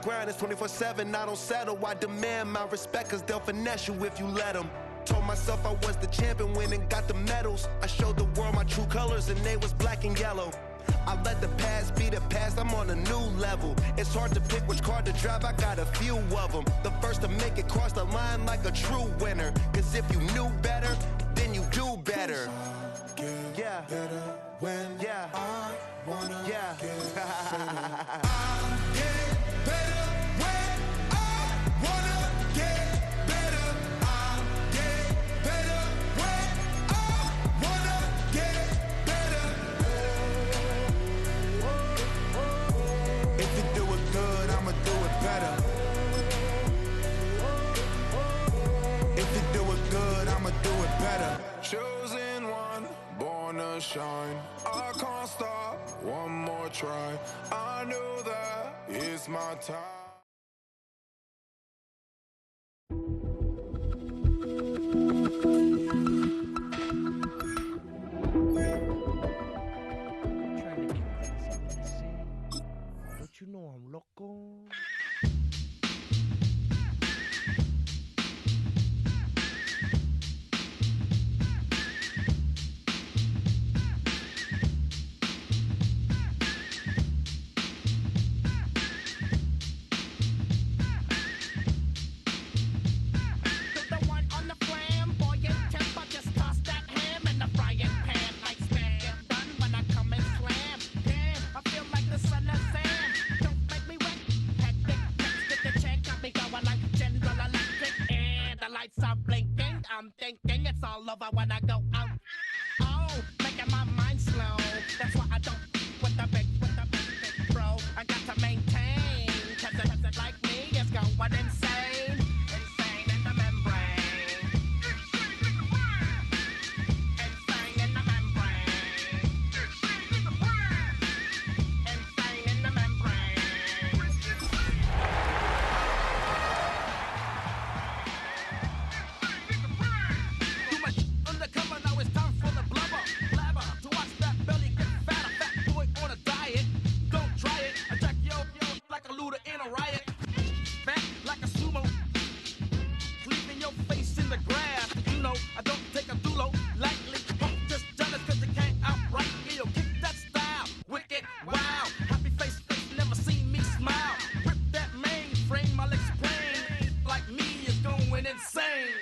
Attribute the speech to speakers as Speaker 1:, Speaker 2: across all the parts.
Speaker 1: grind, it's 24/7, I don't settle. I demand my respect, cause they'll finesse you if you let them. Told myself I was the champion, went and got the medals. I showed the world my true colors and they was black and yellow. I let the past be the past, I'm on a new level. It's hard to pick which car to drive, I got a few of them. The first to make it cross the line like a true winner. Cause if you knew better, then you do better. Yeah. Better when I wanna get better. I get better when I wanna get better. I get better when I wanna get better. If you do it good, I'ma do it better. If you do it good, I'ma do it better. Chosen one, born to shine. I can't stop, one more try. I know that it's my time.
Speaker 2: Don't you know I'm loco? I'm thinking it's all over when I go out. Oh, making my mind slow. That's why I don't with the big bro. I got to maintain. Cause it like me is going insane. Insane in the membrane. Insane in the membrane. Insane in the brain. Insane in the membrane. Undercover, now it's time for the blabber. To watch that belly get fat, a fat boy on a diet. Don't try it. I jack yo like a looter in a riot. Fat like a sumo. Leaving your face in the grass. You know, I don't take a dulo lightly. Punk just jealous cause you can't outright me. Yo, kick that style. Wicked, wow. Happy face, never seen me smile. Rip that mainframe, I'll explain. Like me is going insane.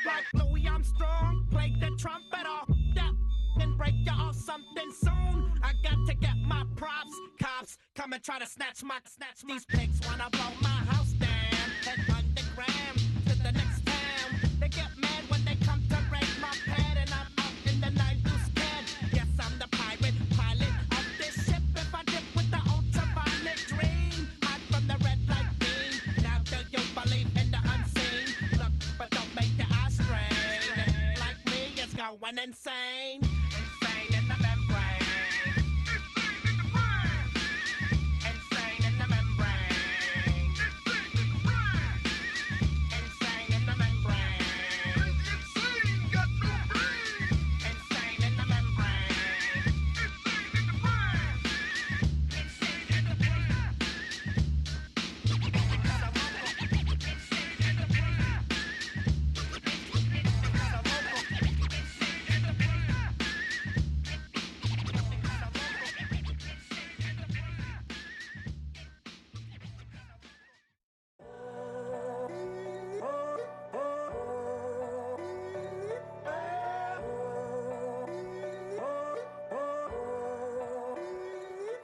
Speaker 2: Like Louis Armstrong, play the trumpet off that and break you off something soon. I got to get my props. Cops come and try to snatch these pigs wanna blow my house down. Head underground to the next town. They get mad when they come to raid my pad and I'm out in the night too scared. Yes, I'm the pirate pilot of this ship. If I dip with the ultraviolet dream, hide from the red light beam. Now do you believe in the unseen? Look, but don't make your eyes strain. Like me, it's going insane. Insane in the membrane. Insane in the membrane. Insane in the membrane. Got no brain. Insane in the membrane. Insane in the brain.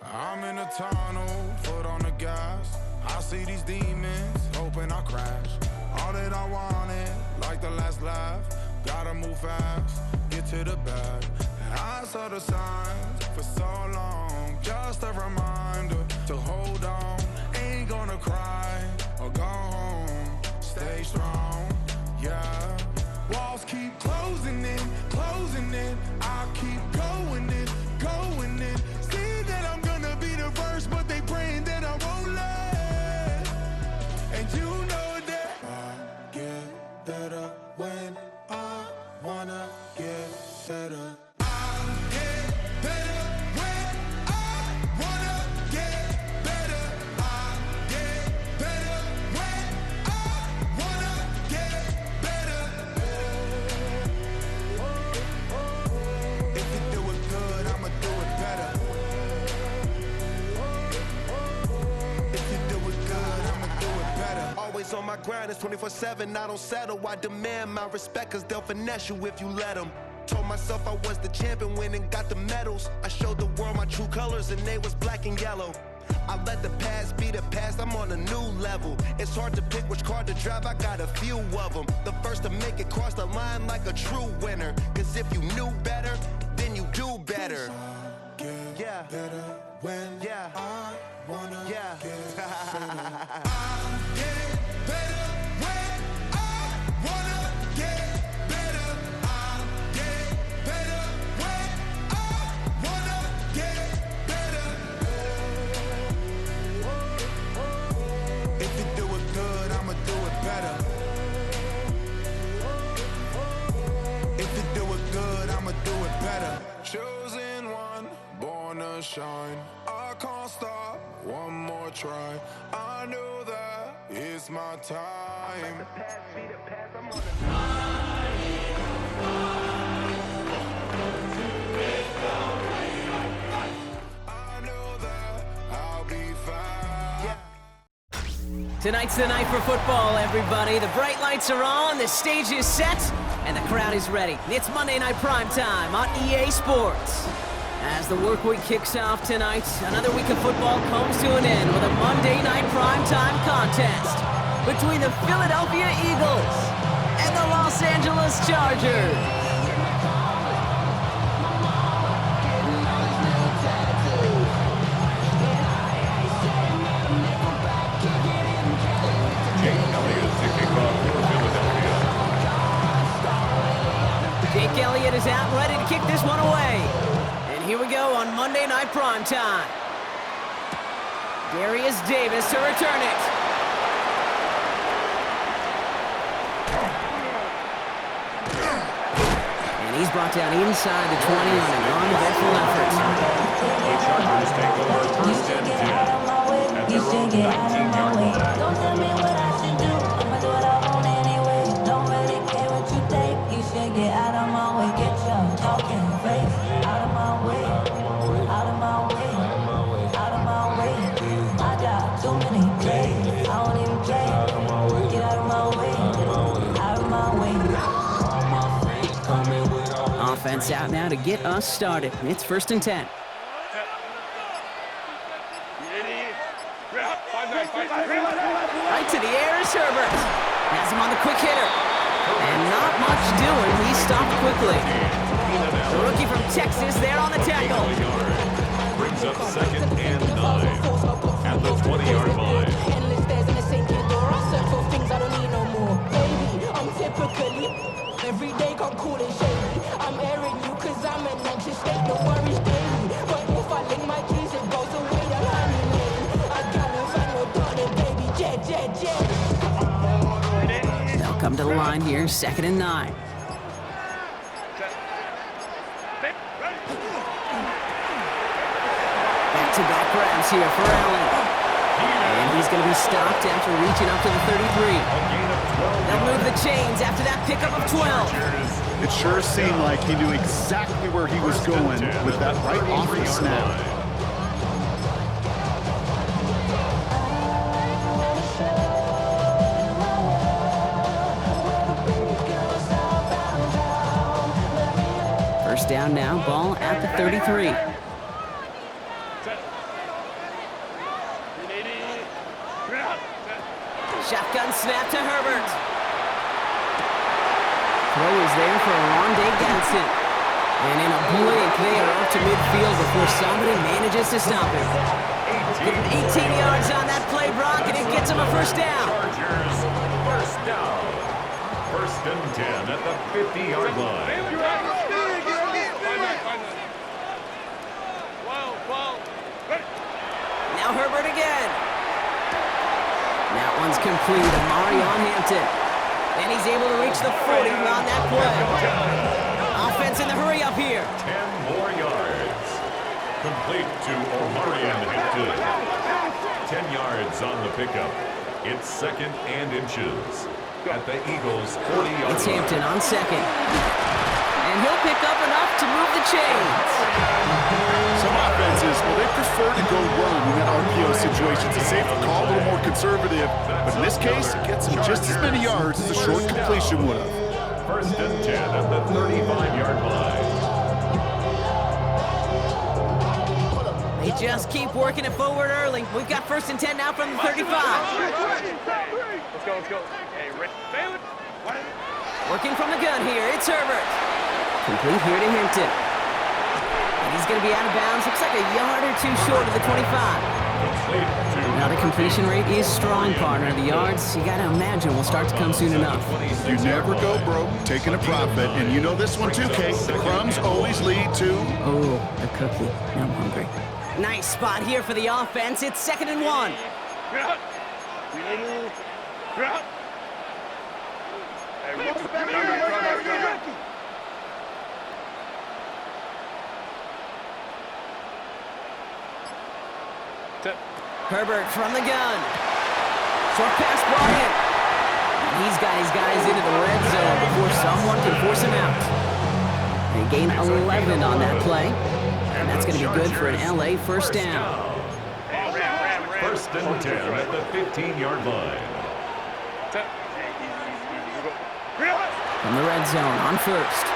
Speaker 3: I'm in a tunnel, foot on the gas. I see these demons, hoping I crash. All that I wanted, like the last laugh. Gotta move fast, get to the bag. I saw the signs for so long, just a reminder to hold on. Ain't gonna cry or go home, stay strong, yeah. Walls keep closing in, I keep going in, see that I'm gonna be the first, but they praying that I won't let. And you know that I get better when I wanna get better.
Speaker 1: On my grind, it's 24/7, I don't settle. I demand my respect, cause they'll finesse you if you let them. Told myself I was the champion, went and got the medals. I showed the world my true colors, and they was black and yellow. I let the past be the past, I'm on a new level. It's hard to pick which car to drive, I got a few of them. The first to make it cross the line like a true winner. Cause if you knew better, then you do better. Yeah.
Speaker 3: Better when I wanna
Speaker 1: get
Speaker 3: better. Chosen one, born to shine. I can't stop, one more try. I know that it's my time. I know that I'll be fine.
Speaker 4: Tonight's the night for football, everybody. The bright lights are on, the stage is set, and the crowd is ready. It's Monday Night Primetime on EA Sports. As the work week kicks off tonight, another week of football comes to an end with a Monday Night Primetime contest between the Philadelphia Eagles and the Los Angeles Chargers. Jake Elliott is out, ready to kick this one away. And here we go on Monday Night Primetime. Darius Davis to return it. And he's brought down inside the 20 on an uneventful effort.
Speaker 5: The Chargers take over first and 10 at their own 19-yard line.
Speaker 6: Don't tell me what I should do. I'ma do what I want anyway. Don't really care what you think. You should get out of my way. Get your talking face out of my way. Out of my way. Out of my way. I got too many plays. I won't even play. Get out of my way. Out of my way.
Speaker 4: Offense out now to get us started. It's 1st and 10. Right to the air is Herbert. Has him on the quick hitter. And not much doing. He stopped quickly. The rookie from Texas there on the tackle.
Speaker 5: Brings up 2nd and 9 at the 20-yard line.
Speaker 6: Endless stairs in the same door. I search for things I don't need no more. Baby, I'm typically every day got cool and shady. I'm airing you cause I'm an anxious state. No worries daily. But if I link my keys, it goes away to honeymoon. I got no fan, no darling, baby. Jet.
Speaker 4: They'll come to the line here, 2nd and 9. Back-to-back grabs here for Allen. And he's going to be stopped after reaching up to the 33. They'll move the chains after that pickup of 12.
Speaker 7: It sure seemed like he knew exactly where he was going with that right off the snap.
Speaker 4: First down now, ball at the 33. Shotgun snap to Herbert. Throw is there for Rondé Gadsden. And in a blink, they are up to midfield before somebody manages to stop him. Give him 18 yards on that play, Brock, and it gets him a first down.
Speaker 5: Chargers, first down. First and 10 at the 50-yard line.
Speaker 4: Now Herbert again. That one's complete. Amari on Hampton. And he's able to reach the 40 on that play. Offense in the hurry up here.
Speaker 5: 10 more yards. Complete to Omari and Hampton. 10 yards on the pickup. It's second and inches at the Eagles' 40-yard line.
Speaker 4: It's Hampton on second. And he'll pick up enough to move the chains.
Speaker 7: Some offenses, well, they prefer to go run in that RPO situation. It's a safer call, a little more conservative. But in this case, it gets him just as many yards as a short completion would have.
Speaker 5: First and 10 at the 35-yard line.
Speaker 4: They just keep working it forward early. We've got first and 10 now from the 35.
Speaker 8: Let's go. Hey, Rick.
Speaker 4: Working from the gun here, it's Herbert. Complete here to Hampton. And he's going to be out of bounds. Looks like a yard or two short of the 25. Now the completion rate is strong, partner. The yards, you got to imagine, will start to come soon enough.
Speaker 7: You never go broke taking a profit. And you know this one too, Kate. The crumbs always lead to...
Speaker 4: Oh, a cookie. Now I'm hungry. Nice spot here for the offense. It's 2nd and 1. Herbert from the gun. Short pass brought in. And he's got his guys into the red zone before someone can force him out. They gain 11 on that play. And that's going to be good for an LA first down.
Speaker 5: First and 10 at the 15-yard line.
Speaker 4: From the red zone on first.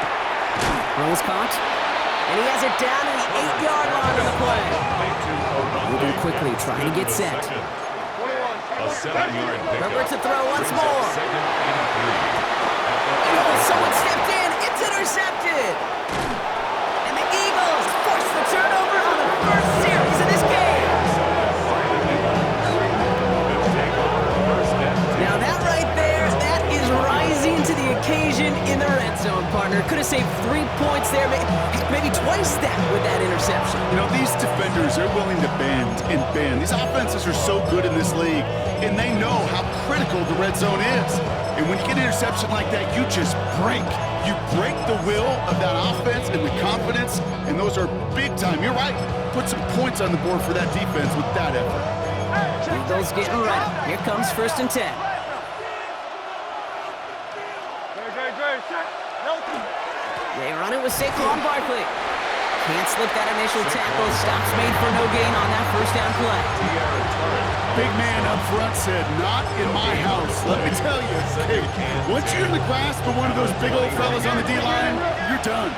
Speaker 4: Rolls caught. And he has it down to the 8-yard line on the play. Moving quickly, trying to get set.
Speaker 5: A 7-yard pickup.
Speaker 4: Herbert to throw once more. Oh, someone stepped in. It's intercepted. And the Eagles force the turnover on the first series of this game. Now that right there, that is rising to the occasion in the red zone, partner. Could have saved 3 points there, maybe twice that with that interception.
Speaker 7: You know, these defenders are willing to bend and bend. These offenses are so good in this league, and they know how critical the red zone is. And when you get an interception like that, you just break. You break the will of that offense and the confidence, and those are big time. You're right. Put some points on the board for that defense with that effort.
Speaker 4: Eagles getting ready. Here comes first and 10. They run it with Saquon Barkley. Can't slip that initial tackle. Stops made for no gain on that first down play.
Speaker 7: Big man up front said, "Not in my house." Let me tell you, hey, once you're in the grasp of one of those big old fellas on the D-line, you're done.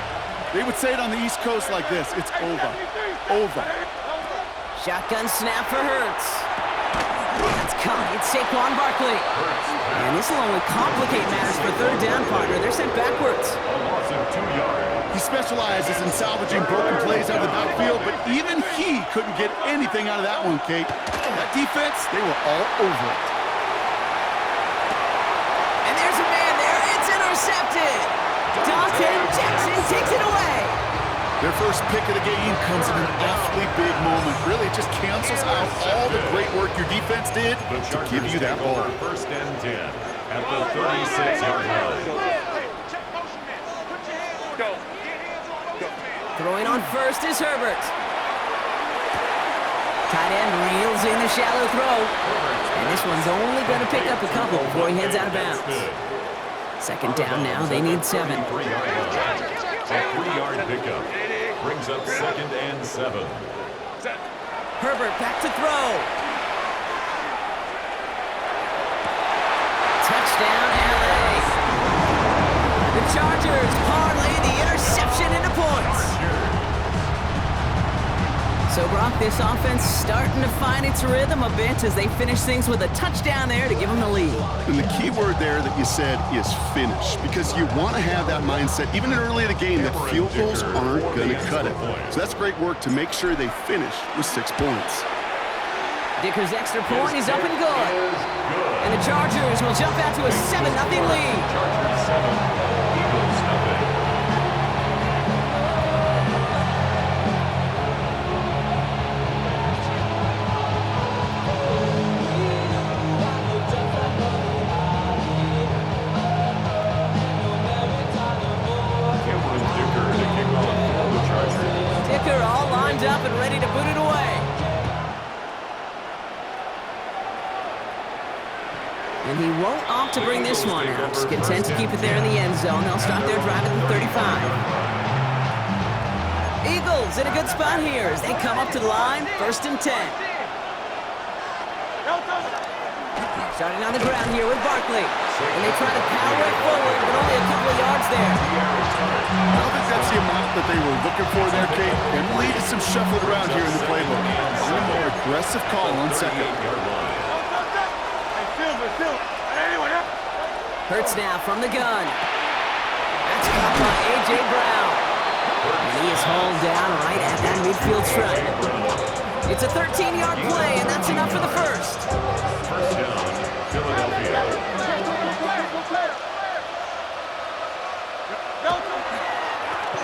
Speaker 7: They would say it on the East Coast like this: it's over. Over.
Speaker 4: Shotgun snap for Hurts. That's caught. It's Saquon Barkley. And this will only complicate matters for third down, partner. They're sent backwards.
Speaker 5: A loss of 2 yards.
Speaker 7: He specializes in salvaging broken plays out of the backfield, but even he couldn't get anything out of that one, Kate. That defense, they were all over it.
Speaker 4: And there's a man there. It's intercepted. Dante Jackson takes it away.
Speaker 7: Their first pick of the game comes in an awfully big moment. Really, it just cancels out all the great work your defense did to give you that ball.
Speaker 5: First and 10 at the 36-yard line.
Speaker 4: Throwing on first is Herbert. Tight end reels in the shallow throw. And this one's only going to pick up a couple before he heads out of bounds. Second down now. They need 7.
Speaker 5: A 3-yard pickup brings up second and 7.
Speaker 4: Herbert back to throw. Touchdown, LA. The Chargers parlay the interception into points. So So, Brock, this offense starting to find its rhythm a bit as they finish things with a touchdown there to give them the lead.
Speaker 7: And the key word there that you said is finish, because you want to have that mindset, even early in the game, that field goals aren't going to cut it. So that's great work to make sure they finish with 6 points.
Speaker 4: Dicker's extra point is up and good. And the Chargers will jump out to a 7-0 lead.
Speaker 5: Chargers 7, Eagles nothing.
Speaker 4: Dicker all lined up and ready to boot it away. And he won't opt to bring this one out. He's content to keep it there in the end zone. They'll start their drive at the 35. Eagles in a good spot here as they come up to the line, 1st and 10. Starting on the ground here with Barkley. And they try to power it forward, but only a couple of yards there.
Speaker 7: I don't think that's the amount that they were looking for there, Kate. And needed some shuffled around here in the playbook. Find a more aggressive call on second.
Speaker 4: Hurts now from the gun. That's caught by A.J. Brown. And he is hauled down right at that midfield stripe. It's a 13-yard play, and that's enough for the first.
Speaker 5: First down, Philadelphia.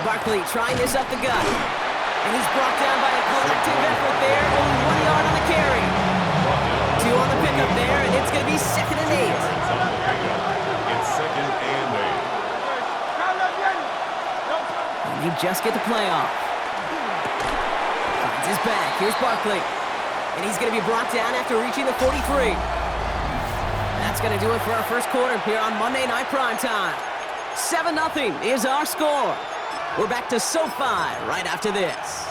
Speaker 4: Barkley trying this up the gut. And he's brought down by a collective effort there. Only 1 yard on the carry. 2 on the pickup there, and it's going to be 2nd and 8.
Speaker 5: It's 2nd and 8.
Speaker 4: And you just get the play off. Finds his back. Here's Barkley. And he's going to be brought down after reaching the 43. That's going to do it for our first quarter here on Monday Night Primetime. 7-0 is our score. We're back to SoFi right after this.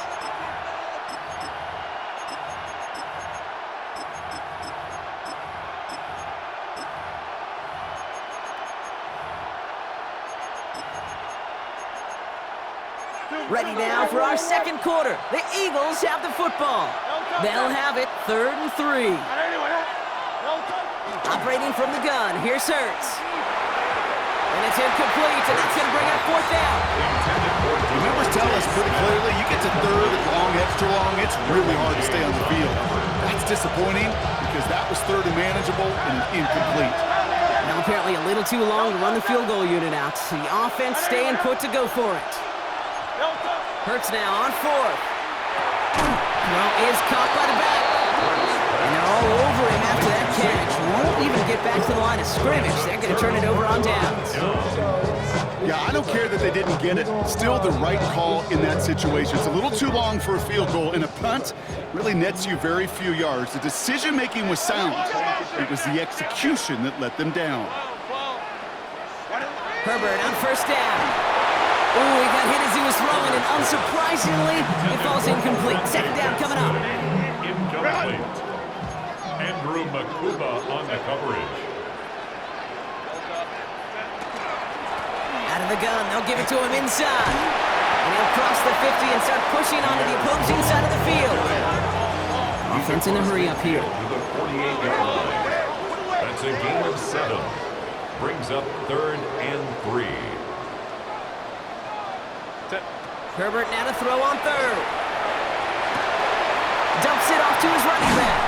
Speaker 4: Ready now for our second quarter. The Eagles have the football. They'll have it 3rd and 3. Operating from the gun, here's Hurts. And it's incomplete, and that's going to bring up 4th down.
Speaker 7: The numbers tell us pretty clearly, you get to 3rd and long, extra long, it's really hard to stay on the field. That's disappointing because that was 3rd and manageable and incomplete.
Speaker 4: Now apparently a little too long to run the field goal unit out. The offense staying put to go for it. Hurts now on 4th. Throw is caught by the back. And they're all over him after that catch. Won't even get back to the line of scrimmage. They're going to turn it over on downs.
Speaker 7: Yeah, I don't care that they didn't get it. Still the right call in that situation. It's a little too long for a field goal, and a punt really nets you very few yards. The decision-making was sound. It was the execution that let them down.
Speaker 4: Herbert on 1st down. Ooh, he got hit as he was throwing, and unsurprisingly, it falls incomplete. 2nd down coming up.
Speaker 5: Incomplete. Andrew Makuba on the coverage.
Speaker 4: Out of the gun, they'll give it to him inside. And he'll cross the 50 and start pushing onto the opposing side of the field. Offense in a hurry up here.
Speaker 5: To the 48-yard line. That's a gain of 7. Brings up 3rd and 3.
Speaker 4: Herbert now to throw on 3rd. Dumps it off to his running back.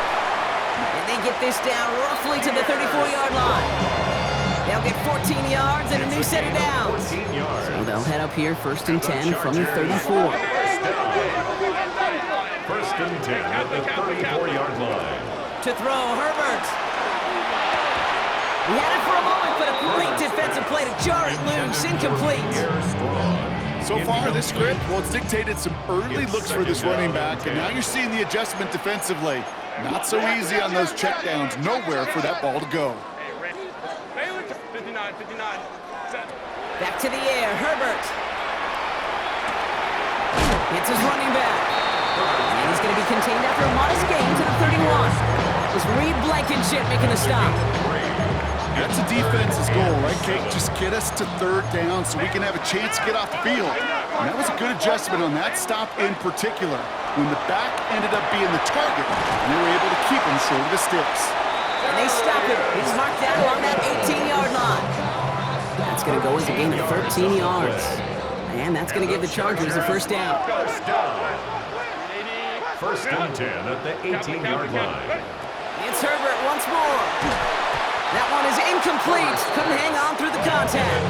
Speaker 4: And they get this down roughly to the 34-yard line. They'll get 14 yards and a new set of downs. So they'll head up here 1st and 10 from the 34.
Speaker 5: 1st and 10 at the 34-yard line.
Speaker 4: To throw, Herbert. He had it for a moment, but a great defensive play to jar it loose. Incomplete.
Speaker 7: So far, this script, well, it's dictated some early looks for this running back, and now you're seeing the adjustment defensively. Not so easy on those checkdowns. Nowhere for that ball to go.
Speaker 8: 59.
Speaker 4: Back to the air, Herbert. It's his running back. And he's going to be contained after a modest gain to the 31. It's Reed Blankenship making the stop.
Speaker 7: That's the defense's goal, right, Kate? Just get us to 3rd down so we can have a chance to get off the field. And that was a good adjustment on that stop in particular, when the back ended up being the target, and they were able to keep him short of the sticks.
Speaker 4: And they stop him. He's marked down along that 18-yard line. That's going to go as a gain of 13 yards. And that's going to give the Chargers a first down.
Speaker 5: First and 10 at the 18-yard line.
Speaker 4: It's Herbert once more. That one is incomplete. Couldn't hang on through the contact.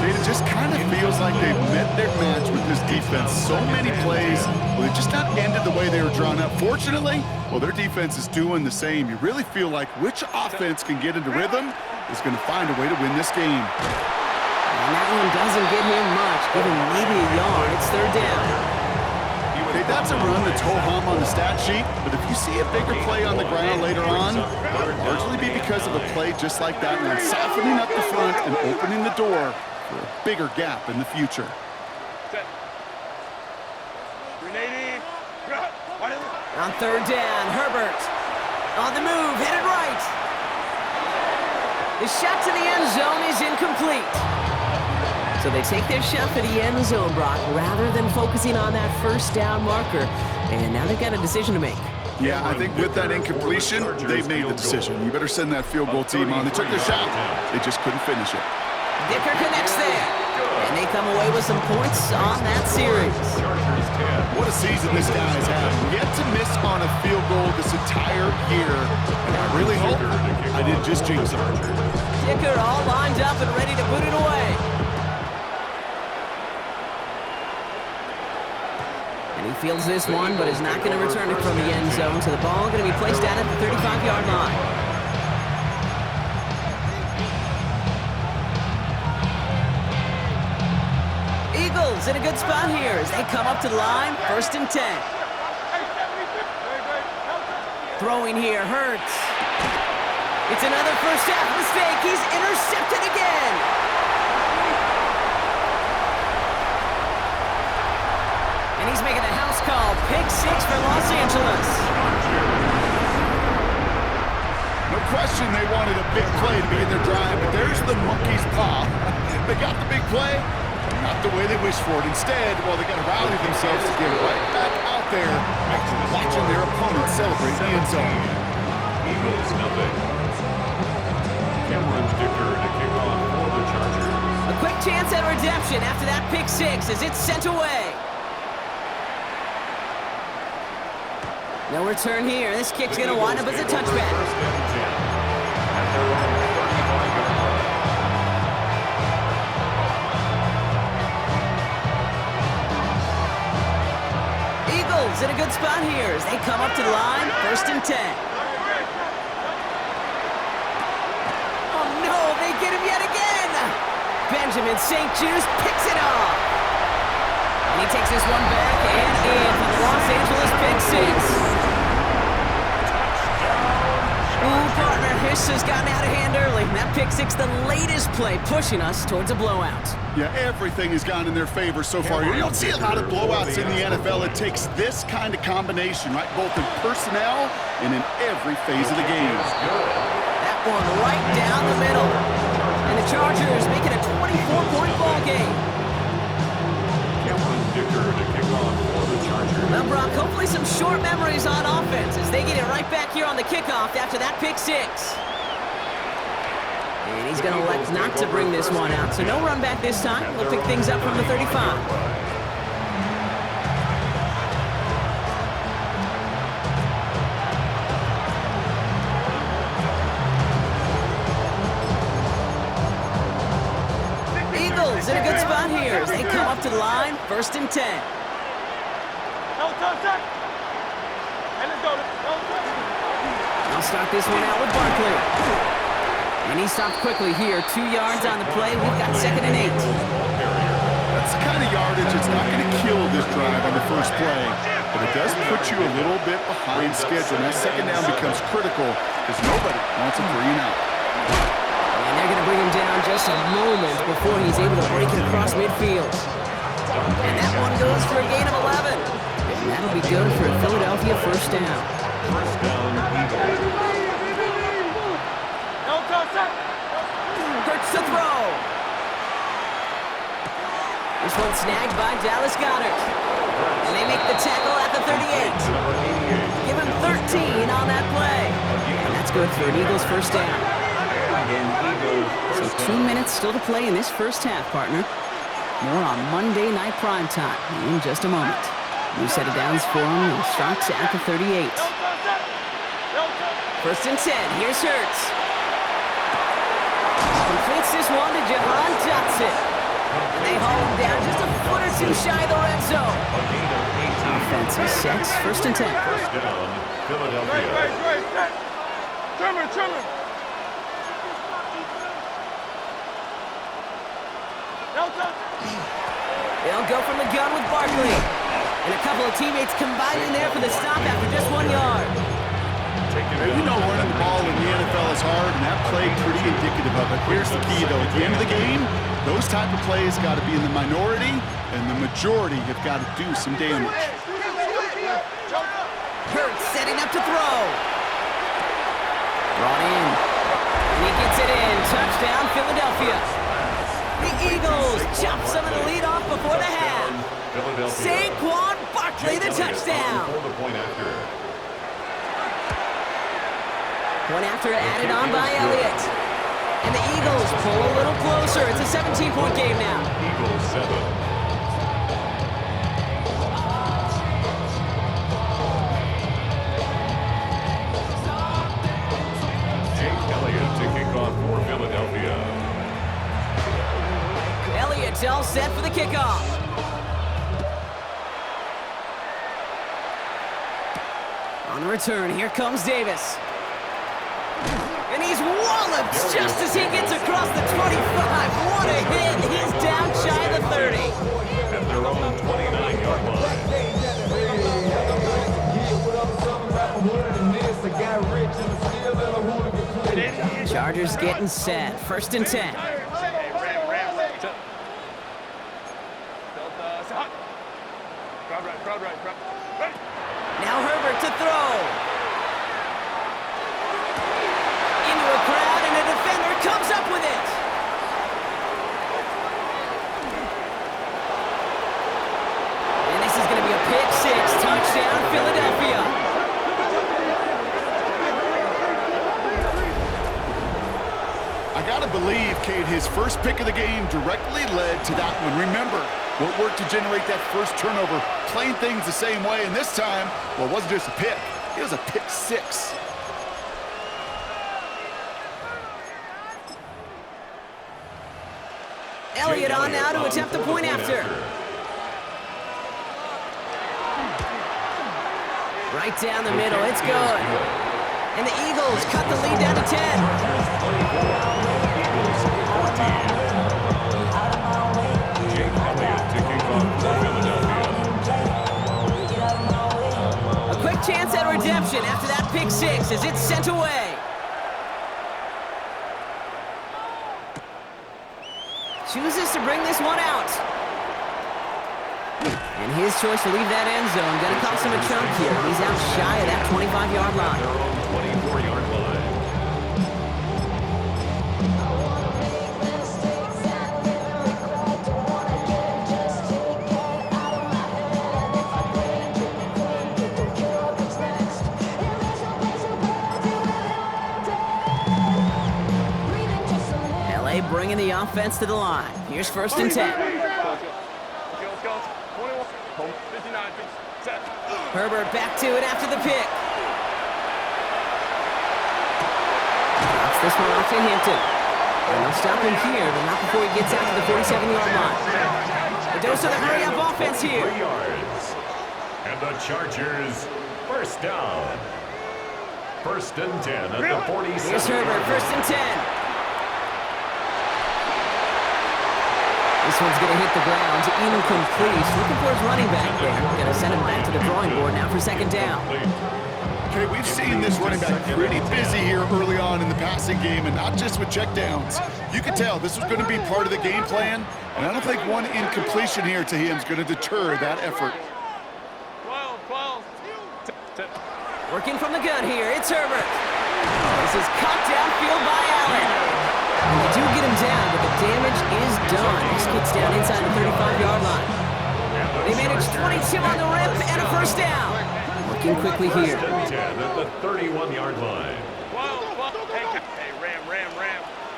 Speaker 7: It just kind of feels like they've met their match with this defense. So many plays, well, they just not ended the way they were drawn up. Fortunately, well, their defense is doing the same. You really feel like which offense can get into rhythm is going to find a way to win this game.
Speaker 4: And that one doesn't get him much. Give him maybe a yard. It's third down.
Speaker 7: Okay, that's a run that's ho-hum on the stat sheet, but if you see a bigger play on the ground later on, it'll largely be because of a play just like that one, softening up the front and opening the door for a bigger gap in the future.
Speaker 4: On third down, Herbert on the move, headed right. The shot to the end zone is incomplete. So they take their shot for the end zone, Brock, rather than focusing on that first down marker. And now they've got a decision to make.
Speaker 7: Yeah, I think with that incompletion, they made the decision. You better send that field goal team on. They took their shot. They just couldn't finish it.
Speaker 4: Dicker connects there. And they come away with some points on that series.
Speaker 7: What a season this guy has had. Yet to miss on a field goal this entire year. And I really hope I didn't just jinx him.
Speaker 4: Dicker all lined up and ready to put it away. And he fields this one, but is not going to return it from the end zone. So the ball going to be placed down at the 35-yard line. Eagles in a good spot here as they come up to the line, first and 10. Throwing here hurts. It's another first half mistake. He's intercepted again. And he's making a house call. Pick six for Los Angeles.
Speaker 7: No question they wanted a big play to be in their drive, but there's the monkey's paw. They got the big play. Not the way they wished for it. Instead, well, they got to rally themselves to get right back out there, watching their opponent celebrate the end zone.
Speaker 5: Eagles nothing. Cameron Dicker to kick off for the Chargers.
Speaker 4: A quick chance at redemption after that pick six as it's sent away. No return here. This kick's going to wind up as a touchback.
Speaker 5: First and 10 at their own 35-yard line.
Speaker 4: Eagles in a good spot here as they come up to the line, first and 10. Oh no, they get him yet again! Benjamin St. Juice picks it off. And he takes this one back and in for the Los Angeles pick six. Ooh, partner, this has gotten out of hand early. That pick six, the latest play, pushing us towards a blowout.
Speaker 7: Yeah, everything has gone in their favor so far. You don't see a lot of blowouts in the NFL. It takes this kind of combination, right? Both in personnel and in every phase of the game.
Speaker 4: That one right down the middle. And the Chargers make it a 24-point ball game.
Speaker 5: Cameron Dicker to kick off for the Chargers.
Speaker 4: Well, Brock, hopefully some short memories on offense as they get it right back here on the kickoff after that pick six. And he's going to elect not to bring this one out, so no run back this time. We'll pick things up from the 35. Eagles in a good spot here as they come up to the line, first and 10. I'll start this one out with Barkley. And he stopped quickly here. 2 yards on the play. We've got second and 8.
Speaker 7: That's the kind of yardage that's not going to kill this drive on the first play, but it does put you a little bit behind schedule. Now second down becomes critical because nobody wants a 3 and out.
Speaker 4: And they're going to bring him down just a moment before he's able to break it across midfield. And that one goes for a gain of 11. And that'll be good for a Philadelphia first down.
Speaker 5: First down, Eagles.
Speaker 4: Hurts to throw. This one snagged by Dallas Goedert. And they make the tackle at the 38. Give him 13 on that play. And that's good for an Eagles first down. So 2 minutes still to play in this first half, partner. More on Monday Night Primetime in just a moment. New set of downs for him and starts at the 38. First and 10, here's Hurts. Completes this one to Jahan Dotson. And they haul him down just a foot or two shy of the red zone. Offense is set, first and 10.
Speaker 5: First down, Philadelphia.
Speaker 8: Trimmer.
Speaker 4: They'll go from the gun with Barkley. And a couple of teammates combining there for the stop after just 1 yard.
Speaker 7: You know running the ball in the NFL is hard, and that play pretty indicative of it. Here's the key, though. At the end of the game, those type of plays got to be in the minority, and the majority have got to do some damage.
Speaker 4: Hurts setting up to throw. Brought in. And he gets it in. Touchdown, Philadelphia. The Eagles chop some of the lead off before the half. Saquon Barkley, the touchdown. Point after added on by Elliott. And the Eagles pull a little closer. It's a 17-point game now.
Speaker 5: Eagles 7. Jake Elliott to kick off for Philadelphia.
Speaker 4: Elliott's all set for the kickoff. On the return, here comes Davis. And he's walloped just as he gets across the 25. What a hit. He's down shy of the 30.
Speaker 5: At their own 29-yard line.
Speaker 4: Chargers getting set. First and 10. Now Herbert to throw. Into a crowd, and a defender comes up with it. And this is going to be a pick six. Touchdown, Philadelphia.
Speaker 7: I got to believe, Kate, his first pick of the game directly led to that one. Remember, what worked to generate that first turnover, playing things the same way, and this time, well, it wasn't just a pick. It was a pick six.
Speaker 4: Elliott on now to attempt the point after. Right down the middle, it's good. And the Eagles cut the lead down to 10.
Speaker 5: Eagles 14. Jake Elliott to kick off for Philadelphia.
Speaker 4: A quick chance at redemption after that pick six as it's sent away. Chooses to bring this one out. And his choice to leave that end zone going to cost him a chunk here. He's out shy of that 25-yard line.
Speaker 5: 24-yard line.
Speaker 4: LA bringing the offense to the line. Here's first and 10. Herbert back to it after the pick. Drops this one off to Hampton. And they'll stop him here, but not before he gets out to the 47-yard line. The dose of the hurry-up offense here.
Speaker 5: 3 yards. And the Chargers, first down. First and 10 at the 47.
Speaker 4: Here's Herbert, first and 10. This one's going to hit the ground, incomplete. He's looking for his running back there. Going to send him back to the drawing board now for second down.
Speaker 7: Okay, we've seen this running back pretty busy here early on in the passing game, and not just with checkdowns. You could tell this was going to be part of the game plan, and I don't think one incompletion here to him is going to deter that effort.
Speaker 4: Working from the gun here, it's Herbert. This is caught downfield by Allen. And they do get him down, but the damage is done. This gets down inside the 35-yard line. They managed 22 on the rip and a first down. Working quickly here.
Speaker 5: 10 at the 31-yard line.
Speaker 8: Hey, Ram.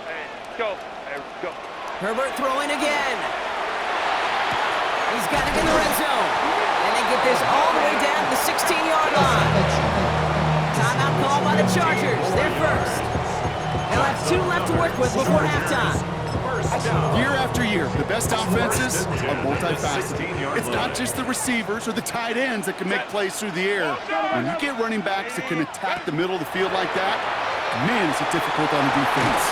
Speaker 8: Hey, go. Hey, go.
Speaker 4: Herbert throwing again. He's got it in the red zone. And they get this all the way down to the 16-yard line. Timeout called by the Chargers. They're first. They'll have 2 left to work with before halftime.
Speaker 7: Year after year, the best offenses are multifaceted. It's not just the receivers or the tight ends that can make plays through the air. When you get running backs that can attack the middle of the field like that, man, is it difficult on the defense.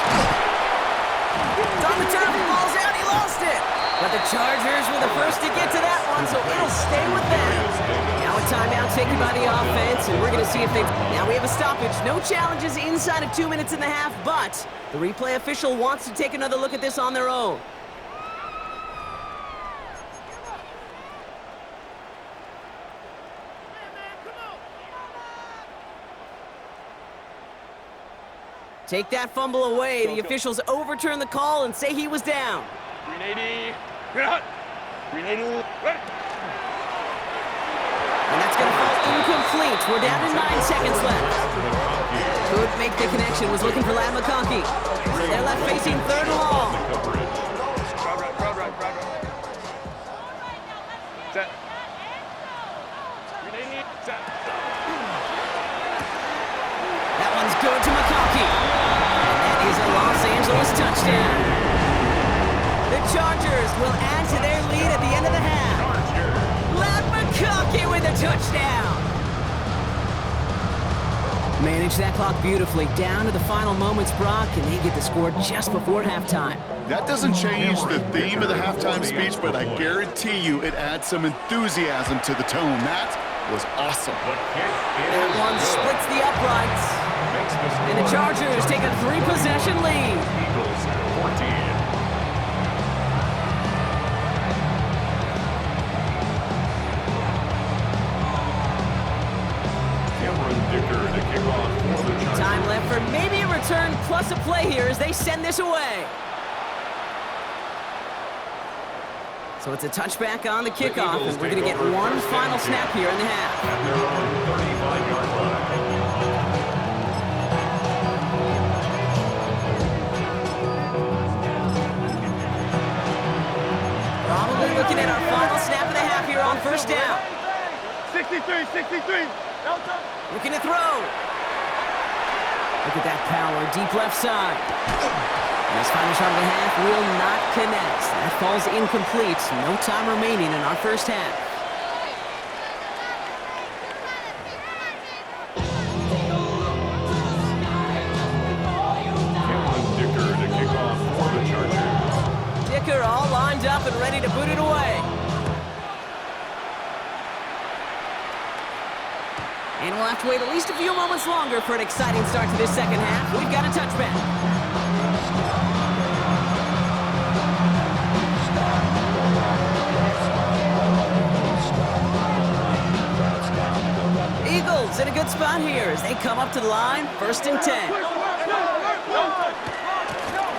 Speaker 4: It's on the turf, the ball's out, he lost it. But the Chargers were the first to get to that one, so it'll stay with them. Now a timeout taken by the offense, and we're going to see if they... Now we have a stoppage. No challenges inside of 2 minutes and a half, but the replay official wants to take another look at this on their own. Take that fumble away. The officials overturn the call and say he was down.
Speaker 8: 380. 380. Ready.
Speaker 4: And that's going to fall incomplete. We're down to 9 seconds left. Could make the connection. Was looking for Lad McConkey. So they're left facing third and long.
Speaker 8: Crowd right. Set. 380. Set.
Speaker 4: That one's good to McConkey. And that is a Los Angeles touchdown. The Chargers will add to their lead at the end of the half. Lad McConkey with a touchdown. Manage that clock beautifully. Down to the final moments, Brock, and they get the score just before halftime.
Speaker 7: That doesn't change the theme of the halftime speech, but I guarantee you it adds some enthusiasm to the tone. That was awesome.
Speaker 4: That one splits the uprights. And the Chargers take a 3-possession lead.
Speaker 5: Eagles 14.
Speaker 4: Time left for maybe a return plus a play here as they send this away. So it's a touchback on the kickoff, and we're going to get one final snap here in the half.
Speaker 5: At their own 35-yard line.
Speaker 4: Probably looking at our final snap of the half here on first down.
Speaker 8: 63.
Speaker 4: Looking to throw. Look at that power, deep left side. And this final shot of the half will not connect. That falls incomplete. No time remaining in our first half.
Speaker 5: Dicker to kick off for the Chargers.
Speaker 4: Dicker all lined up and ready to boot it away. And we'll have to wait at least a few moments longer for an exciting start to this second half. We've got a touchback. Eagles in a good spot here as they come up to the line, 1st and 10.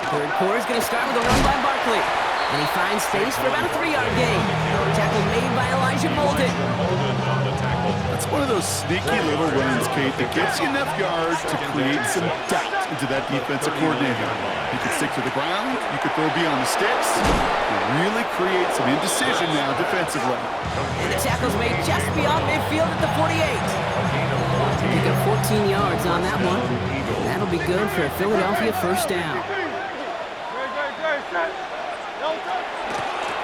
Speaker 4: Third quarter is going to start with a run by Barkley. And he finds space for about a 3-yard gain. Tackle made by Elijah Molden.
Speaker 7: That's one of those sneaky little runs, Kate, that gives you enough yards to create some doubt into that defensive coordinator. You can stick to the ground, you can throw beyond the sticks, and really create some indecision now defensively.
Speaker 4: And the tackle's made just beyond midfield at the 48. Pick up 14 yards on that one. That'll be good for a Philadelphia first down.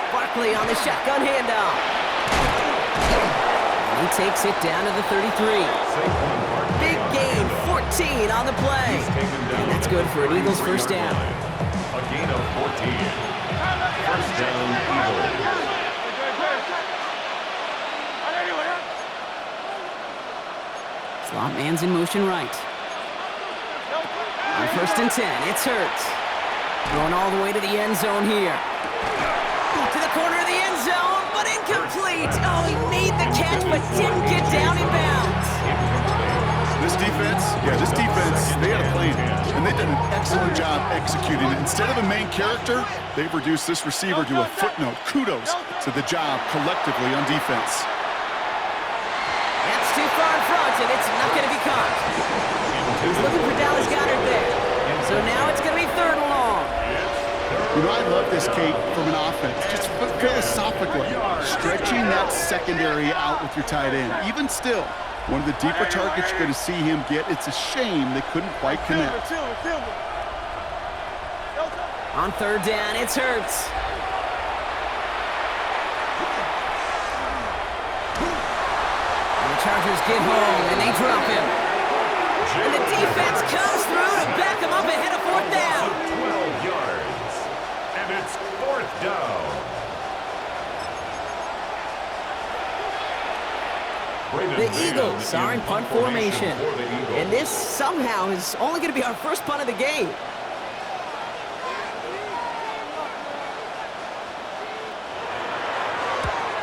Speaker 4: Barkley on the shotgun handoff. He takes it down to the 33. Big gain, 14 on the play. And that's good for an Eagles first down.
Speaker 5: A gain of 14. First down, Eagles.
Speaker 4: Slot man's in motion right. On 1st and 10, it's Hurts. Going all the way to the end zone here. To the corner of the end zone, but incomplete. Oh, he made the catch, but didn't get down in bounds.
Speaker 7: This defense, they got a plan, and they done an excellent job executing it. Instead of a main character, they've reduced this receiver to a footnote. Kudos to the job collectively on defense.
Speaker 4: That's too far in front, and it's not going to be caught. He's looking for Dallas Goedert there. So now it's going to be 3rd and long.
Speaker 7: You know, I love this, Kate, from an offense. Just philosophically, stretching that secondary out with your tight end. Even still, one of the deeper targets you're going to see him get. It's a shame they couldn't quite connect.
Speaker 4: On 3rd down, it's Hurts. And the Chargers get home, and they drop him. And the defense comes through to back him up ahead of 4th down.
Speaker 5: 12 yards. And it's 4th down.
Speaker 4: The Eagles are in punt formation. And this somehow is only going to be our first punt of the game.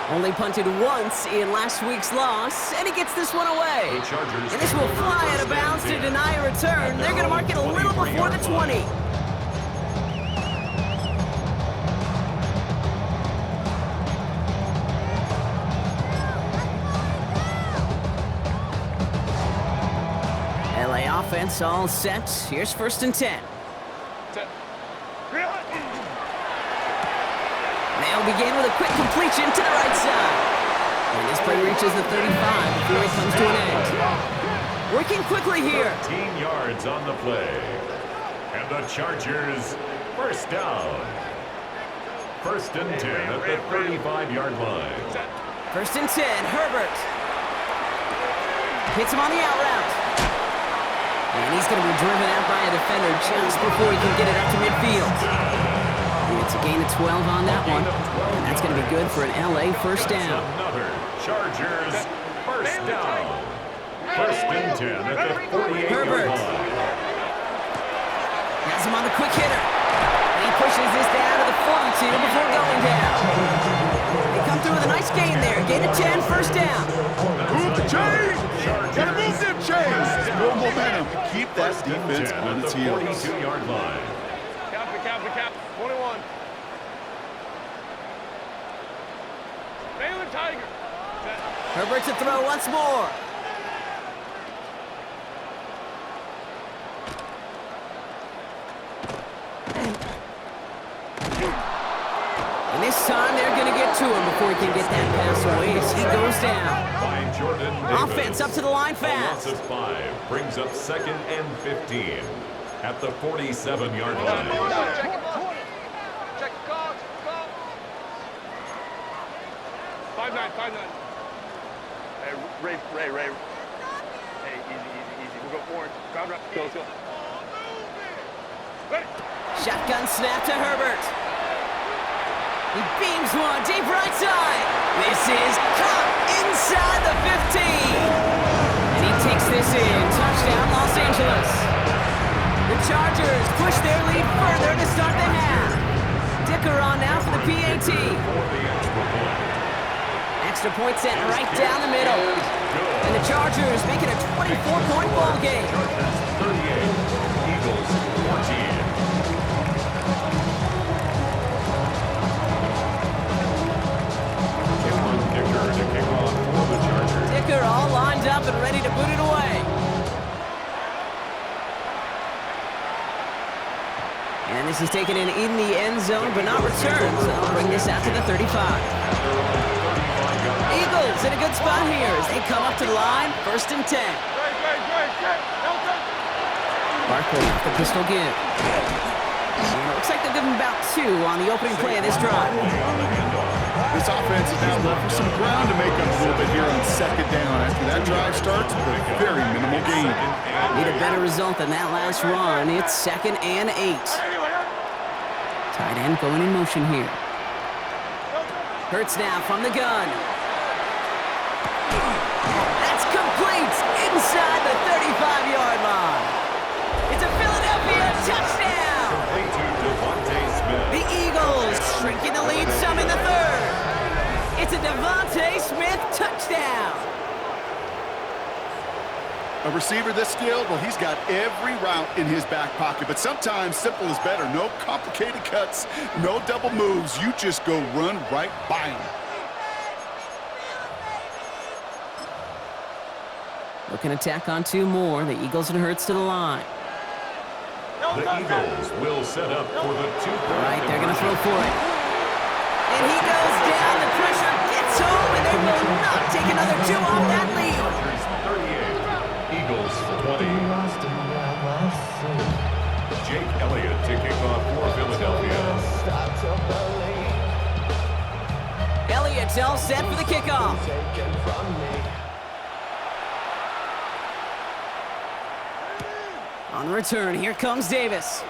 Speaker 4: Only punted once in last week's loss, and he gets this one away. And this will fly out of bounds to deny a return. They're going to mark it a little before the 20. LA offense all set. Here's 1st and 10. They'll begin with a quick completion to the right side. And this play reaches the 35 before it comes to an end. Working quickly here.
Speaker 5: 13 yards on the play. And the Chargers, 1st down. 1st and 10 at the 35-yard line.
Speaker 4: 1st and 10, Herbert. Hits him on the out route. And he's going to be driven out by a defender just before he can get it up to midfield. It's a gain of 12 on that one. And that's going to be good for an LA 1st down.
Speaker 5: Another Chargers 1st down. 1st and 10 at the 48-yard line.
Speaker 4: Has him on the quick hitter. And he pushes this down to the 42 before going down. They come through with a nice gain there. Gain of 10, 1st down.
Speaker 7: Move the chains! Gotta move them chains! No momentum. Keep that defense on its heels.
Speaker 5: 42-yard line.
Speaker 8: Cap. 21. Baylor Tiger.
Speaker 4: Herbert to throw once more. And this time they're going to get to him before he can get that pass away as he goes down. Offense up to the line fast.
Speaker 5: A loss of 5 brings up 2nd and 15 at the 47-yard line.
Speaker 8: Check the call. 5-9. Hey, Ray. Hey, easy. We'll go forward. Ground right. Go, let's go. Ready.
Speaker 4: Shotgun snap to Herbert. He beams one deep right side. This is caught inside the 15. And he takes this in. Touchdown, Los Angeles. The Chargers push their lead further to start the half. Dicker on now for the PAT. Extra point sent right down the middle. And the Chargers make it a 24-point ball game.
Speaker 5: 38, Eagles 14.
Speaker 4: Dicker all lined up and ready to put it away. And this is taken in the end zone, but not returned. So they'll bring this out to the 35. Eagles in a good spot here as they come up to the line. 1st and 10. Barkley off the pistol give. And it looks like they'll give him about 2 on the opening play of this drive.
Speaker 7: This offense is now left for some ground to make up a little bit here on 2nd down. After that drive starts with a very minimal gain.
Speaker 4: Need a better result than that last run. It's 2nd and 8. Tight end going in motion here. Hurts now from the gun. That's complete inside the 35-yard line. It's a Philadelphia touchdown. The Eagles shrinking the lead some in the 3rd. It's a Devontae Smith touchdown.
Speaker 7: A A receiver this skilled, well, he's got every route in his back pocket. But sometimes simple is better. No complicated cuts, no double moves. You just go run right by him.
Speaker 4: Looking to tack on 2 more. The Eagles and Hurts to the line.
Speaker 5: The Eagles will set up for the 2-point
Speaker 4: All right, they're going to
Speaker 5: conversion.
Speaker 4: throw for it. And he goes down. The pressure gets home, and they will not take another 2 off that lead.
Speaker 5: Chargers 38, Eagles 20. Jake Elliott to kick off for Philadelphia.
Speaker 4: Elliott's all set for the kickoff. On the return, here comes Davis.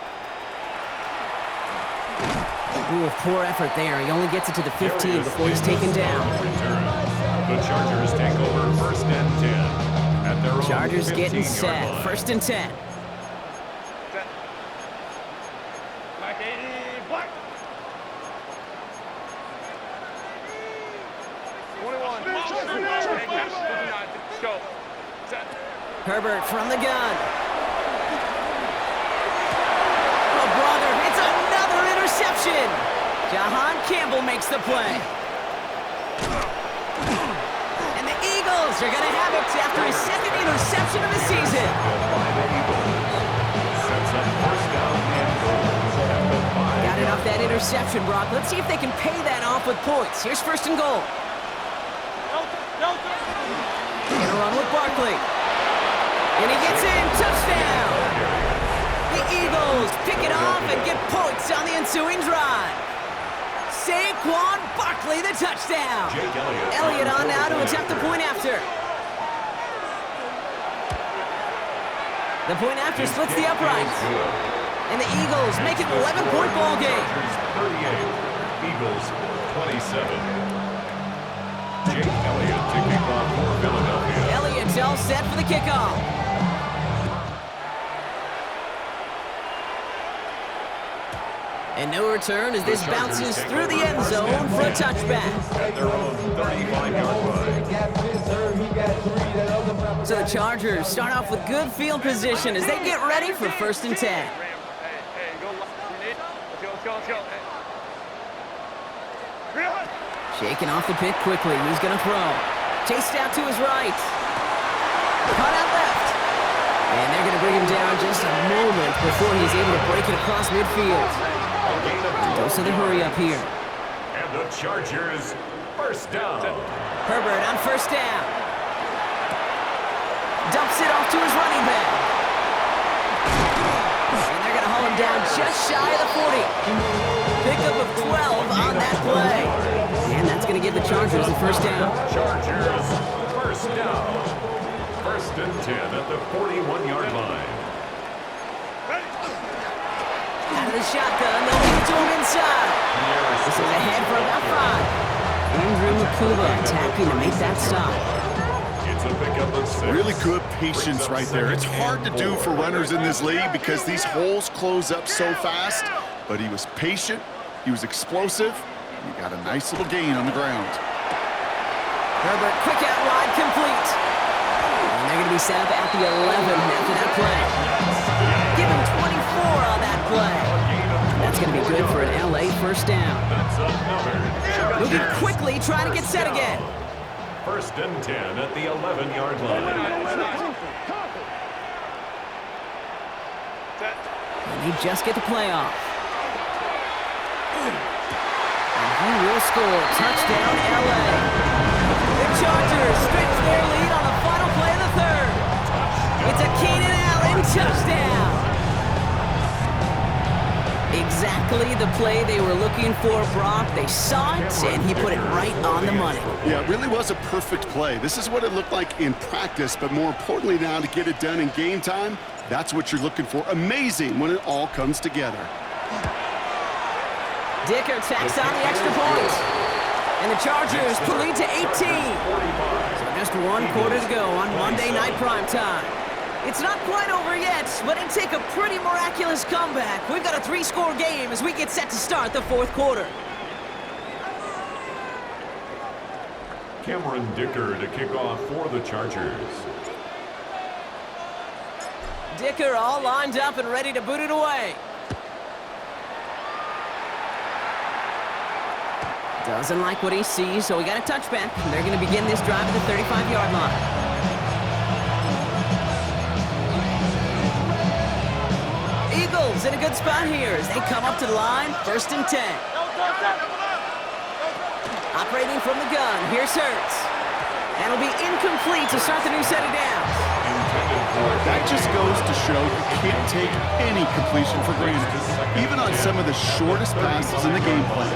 Speaker 4: Ooh, poor effort there. He only gets it to the 15 before he's taken down.
Speaker 5: Return. The Chargers take over 1st and 10 at their own
Speaker 4: Chargers getting
Speaker 5: 15-yard
Speaker 4: set.
Speaker 5: line.
Speaker 4: 1st and 10.
Speaker 8: Set. Black 80, black. 21. Let's go. Set.
Speaker 4: Herbert from the gun. Oh, brother, it's another interception. Jahan Campbell makes the play. And the Eagles are going to have it after his 2nd interception of the season.
Speaker 5: By the Eagles. Sets up 1st down and goal at the 5.
Speaker 4: Got it off that interception, Brock. Let's see if they can pay that off with points. Here's 1st and goal. Gonna run with Barkley. And he gets in. Touchdown. The Eagles pick it off and get points on the ensuing drive. Saquon Barkley, the touchdown.
Speaker 5: Jake Elliott.
Speaker 4: Elliott on now to attempt the point after. The point after splits the uprights. And the Eagles make it an 11-point ball game.
Speaker 5: Chargers 38, Eagles 27. Jake Elliott to kick off for Philadelphia.
Speaker 4: Elliott's all set for the kickoff. And no return as this bounces through the end zone for a touchback.
Speaker 5: At their own 35-yard line.
Speaker 4: So the Chargers start off with good field position as they get ready for 1st and 10.
Speaker 8: Hey, go. Let's go.
Speaker 4: Shaking off the pick quickly. He's going to throw. Chased out to his right. Caught out left. And they're going to bring him down just a moment before he's able to break it across midfield. Dose of the hurry up here.
Speaker 5: And the Chargers 1st down.
Speaker 4: Herbert on 1st down. Dumps it off to his running back. And they're going to haul him down just shy of the 40. Pickup of 12 on that play. And that's going to give the Chargers the 1st down.
Speaker 5: Chargers 1st down. 1st and 10 at the 41-yard line.
Speaker 4: Out of the shotgun, they'll lead it to him inside. This is ahead for about 5. Andrew Makuba attacking to make that stop.
Speaker 5: It's a pickup of 6.
Speaker 7: Really good patience right there. It's hard to do for runners in this league because these holes close up so fast. But he was patient, he was explosive, and he got a nice little gain on the ground.
Speaker 4: Herbert, quick out wide, complete. And they're going to be set up at the 11 after that play. Give him 24 on that play. That's going to be good for an LA 1st down.
Speaker 5: That's another.
Speaker 4: Moving quickly, trying to get set again.
Speaker 5: 1st and 10 at the 11-yard line.
Speaker 4: And they just get the play off. And he will score. Touchdown, LA. The Chargers stretch their lead on the final play of the 3rd. It's a Keenan Allen touchdown. Exactly the play they were looking for, Brock. They saw it, and he put it right on the money.
Speaker 7: Yeah, it really was a perfect play. This is what it looked like in practice, but more importantly now to get it done in game time, that's what you're looking for. Amazing when it all comes together.
Speaker 4: Dicker tacks on the extra point. And the Chargers pull lead to 18. So just 1 quarter to go on Monday Night Primetime. It's not quite over yet, but it'd take a pretty miraculous comeback. We've got a 3-score game as we get set to start the 4th quarter.
Speaker 5: Cameron Dicker to kick off for the Chargers.
Speaker 4: Dicker all lined up and ready to boot it away. Doesn't like what he sees, so we got a touchback. They're going to begin this drive at the 35-yard line. Eagles in a good spot here as they come up to the line, 1st and 10. Operating from the gun, here's Hurts. And it'll be incomplete to start the new set of downs.
Speaker 7: That just goes to show you can't take any completion for granted, even on some of the shortest passes in the game plan.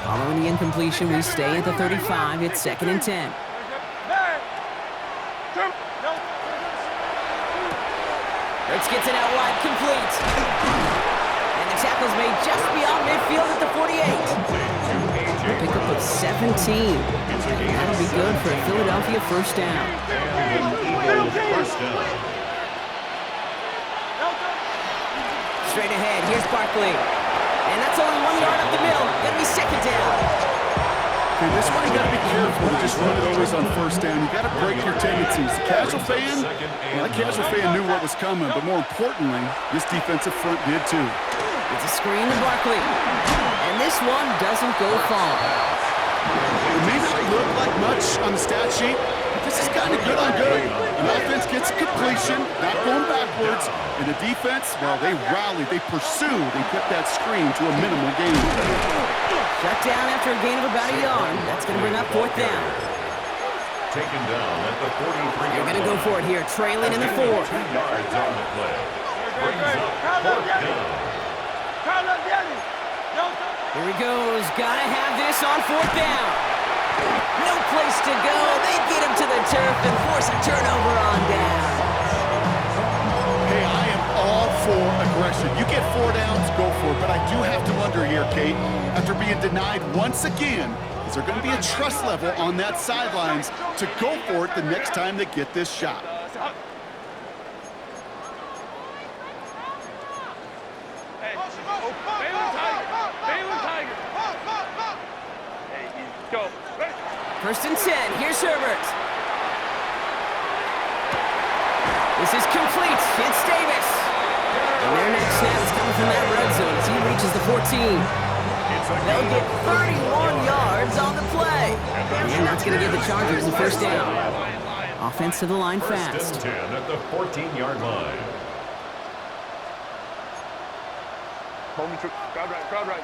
Speaker 4: Following the incompletion, we stay at the 35. It's 2nd and 10. Hurts gets it out wide, complete. And the tackle's made just beyond midfield at the 48. A pickup of 17. And that'll be good for a Philadelphia 1st down.
Speaker 5: Eagles 1st down.
Speaker 4: Straight ahead, here's Barkley. And that's only 1 yard up the middle. Gonna be 2nd down.
Speaker 7: Okay, this one you got to be careful to just run it always on 1st down. You got to break your tendencies. The casual fan, well, that casual fan knew what was coming, but more importantly, this defensive front did too.
Speaker 4: It's a screen to Barkley. And this one doesn't go far.
Speaker 7: It may not look like much on the stat sheet, but this is kind of good on good. An offense gets completion, not going backwards, and the defense, well, they rallied, they pursued, and kept that screen to a minimal gain.
Speaker 4: Shut down after a gain of about a yard. That's going to bring up 4th down.
Speaker 5: Taken down at the 43.
Speaker 4: They're going to go for it here, trailing in the 4.
Speaker 5: 2 yards on the play. Brings up 4th down.
Speaker 4: Here he goes. Got to have this on 4th down. No place to go. They get him to the turf and force a turnover on down.
Speaker 7: Hey, I am all for aggression. You get 4 downs, go for it. But I do have to wonder here, Kate, after being denied once again, is there going to be a trust level on that sidelines to go for it the next time they get this shot?
Speaker 8: Hey, Baylor Tiger. Hey, easy. Go.
Speaker 4: 1st and 10. Here's Herbert. This is complete. It's Davis. And their next snap is coming from that red zone as he reaches the 14. They'll get 31 yards on the play. And that's going to give the Chargers the 1st down. Offense to the line fast.
Speaker 5: 1st and 10 at the 14-yard line.
Speaker 8: Homie, crowd right.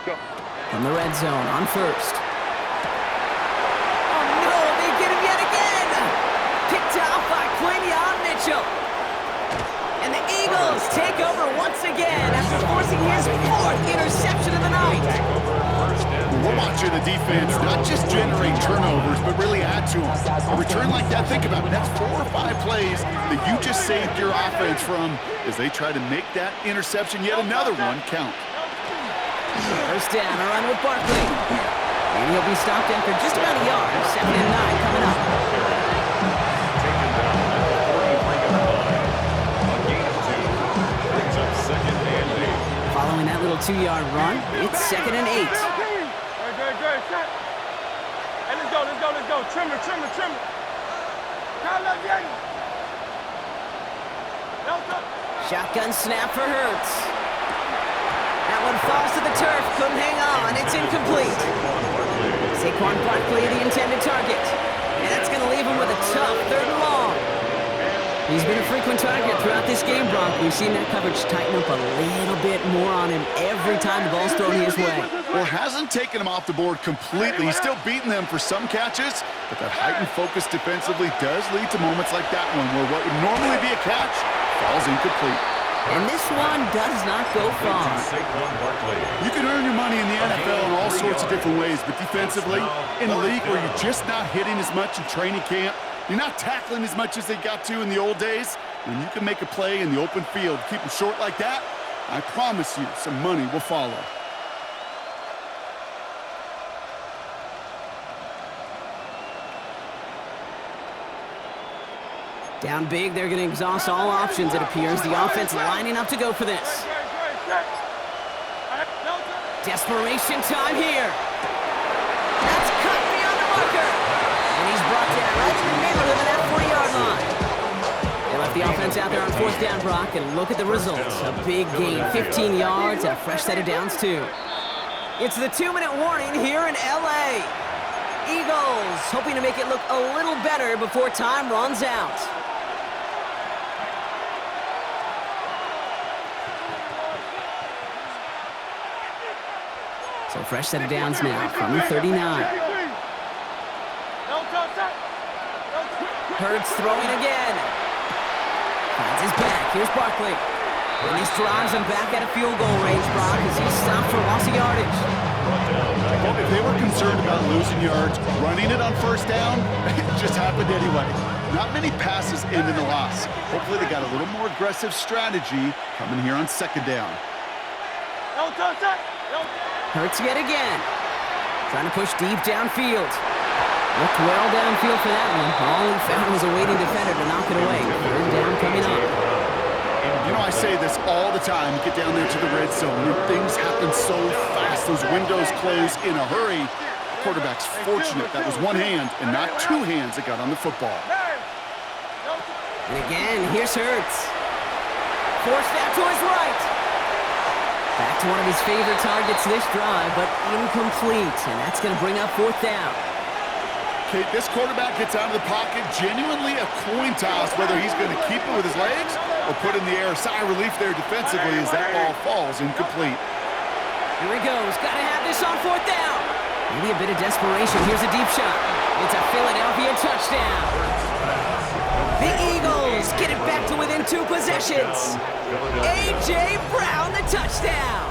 Speaker 8: Go.
Speaker 4: From the red zone on 1st. Oh no, they get him yet again! Picked off by Quinion Mitchell. And the Eagles take over once again after forcing his 4th interception of the night.
Speaker 7: We're watching the defense not just generate turnovers, but really add to them. A return like that, think about it, that's 4 or 5 plays that you just saved your offense from as they try to make that interception, yet another one, count.
Speaker 4: 1st down, a run with Barkley. And he'll be stopped after just about a yard. 2nd and 9 coming up.
Speaker 5: Taken down at the 43-yard line. A gain of 2. Brings up 2nd and 8.
Speaker 4: Following that little 2-yard run, it's 2nd and 8.
Speaker 8: Good. Hey, let's go. Trim it.
Speaker 4: Shotgun snap for Hurts. That one falls to the turf, couldn't hang on, it's incomplete. Saquon Barkley, the intended target. And that's going to leave him with a tough 3rd and long. He's been a frequent target throughout this game, Brock. We've seen that coverage tighten up a little bit more on him every time the ball's thrown his way.
Speaker 7: Well, hasn't taken him off the board completely. He's still beating them for some catches, but that heightened focus defensively does lead to moments like that one where what would normally be a catch falls incomplete.
Speaker 4: And this one does not go far.
Speaker 7: You can earn your money in the NFL in all sorts of different ways, but defensively, in a league where you're just not hitting as much in training camp, you're not tackling as much as they got to in the old days, when you can make a play in the open field, keep them short like that, I promise you some money will follow.
Speaker 4: Down big, they're going to exhaust all options, it appears. The offense lining up to go for this. Desperation time here. That's cut beyond the marker. And he's brought down right in the neighborhood of that 40-yard line. They left the offense out there on 4th down, Brock, and look at the results. A big gain, 15 yards, and a fresh set of downs, too. It's the 2-minute warning here in L.A. Eagles hoping to make it look a little better before time runs out. So fresh set of downs now from the 39. Hurts throwing again. Finds his back. Here's Barkley. And he drives him back at a field goal range, Brock, as he's stopped for loss of yardage.
Speaker 7: Well, if they were concerned about losing yards, running it on 1st down, it just happened anyway. Not many passes end in a loss. Hopefully they got a little more aggressive strategy coming here on 2nd down.
Speaker 4: Hurts yet again. Trying to push deep downfield. Looked well downfield for that one. All he found was a waiting defender to knock it away. 3rd down coming up.
Speaker 7: You know, I say this all the time. You get down there to the red zone, and things happen so fast. Those windows close in a hurry. The quarterback's fortunate that was one hand and not 2 hands that got on the football.
Speaker 4: And again, here's Hurts. Forced out to his right. Back to one of his favorite targets this drive, but incomplete. And that's going to bring up 4th down.
Speaker 7: Okay, this quarterback gets out of the pocket, genuinely a coin toss whether he's going to keep it with his legs or put in the air. Sigh of relief there defensively as that ball falls incomplete.
Speaker 4: Here he goes. Got to have this on 4th down. Maybe a bit of desperation. Here's a deep shot. It's a Philadelphia touchdown. The Eagles get it back to within 2 possessions. A.J. Brown, the touchdown.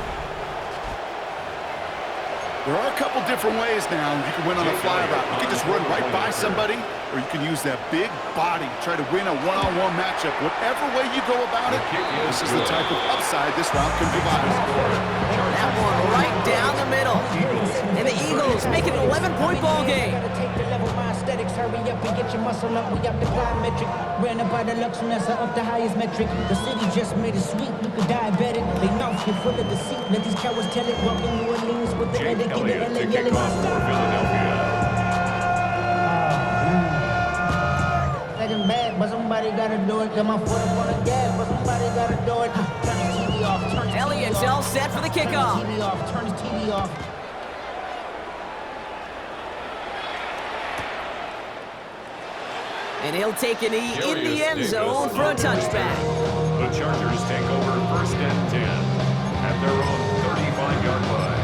Speaker 7: There are a couple different ways now you can win on a fly route. You can just run right by somebody, or you can use that big body, try to win a one-on-one matchup. Whatever way you go about it, this is the type of upside this route can provide.
Speaker 4: That one right down the middle. And the Eagles make it an 11-point ball game.
Speaker 9: Hurry up and get your muscle up, we up the plyometric. Ran up by the Lux, and that's up the highest metric. The city just made it sweet, you could diabetic. They mouth you full of deceit, let these cowards tell it. Welcome New Orleans with the
Speaker 5: Jake
Speaker 9: etiquette,
Speaker 5: Elliott
Speaker 9: the
Speaker 5: to
Speaker 9: LA
Speaker 5: kick
Speaker 9: yelling.
Speaker 5: off for Philadelphia.
Speaker 9: Let him bad, but somebody gotta do it. Got my foot up on the gas, but somebody gotta do it. Turn his TV off, turn his TV
Speaker 4: Elliott's
Speaker 9: off.
Speaker 4: all set for the kickoff.
Speaker 9: Turn his TV off, turn his TV off.
Speaker 4: And he'll take a knee in the end zone for a touchback.
Speaker 5: The Chargers take over 1st and 10 at their own 35-yard line.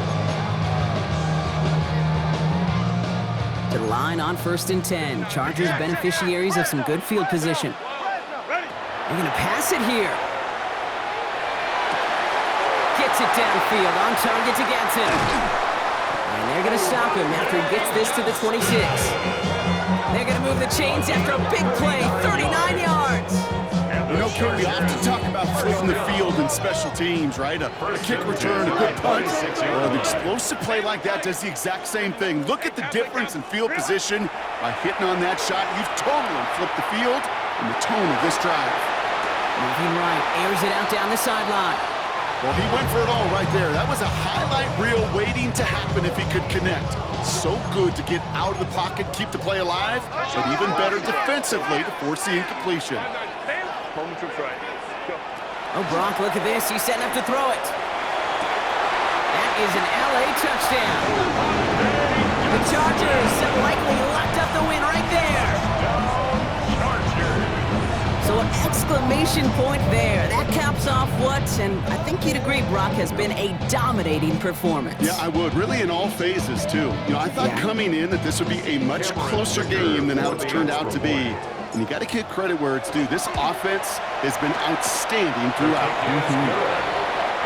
Speaker 4: To the line on 1st and 10. Chargers beneficiaries of some good field position. They're going to pass it here. Gets it downfield, on target to Gatson. And they're going to stop him after he gets this to the 26. They're going to move the chains after a big play, 39 yards.
Speaker 7: You know, Ken, we often talk about flipping the field in special teams, right? A kick return, a good punt. Well, an explosive play like that does the exact same thing. Look at the difference in field position. By hitting on that shot, you've totally flipped the field and the tone of this drive.
Speaker 4: Moving right, airs it out down the sideline.
Speaker 7: Well, he went for it all right there. That was a highlight reel waiting to happen if he could connect. So good to get out of the pocket, keep the play alive, but even better defensively to force the incompletion.
Speaker 8: Home troops right. Go.
Speaker 4: Oh, Brock, look at this. He's setting up to throw it. That is an LA touchdown. The Chargers have likely locked up the win right there. So an exclamation point there. That caps off what, and I think you'd agree, Brock, has been a dominating performance.
Speaker 7: Yeah, I would. Really in all phases, too. You know, I thought coming in that this would be a much closer game than how it's turned out to be. And you got to give credit where it's due. This offense has been outstanding throughout.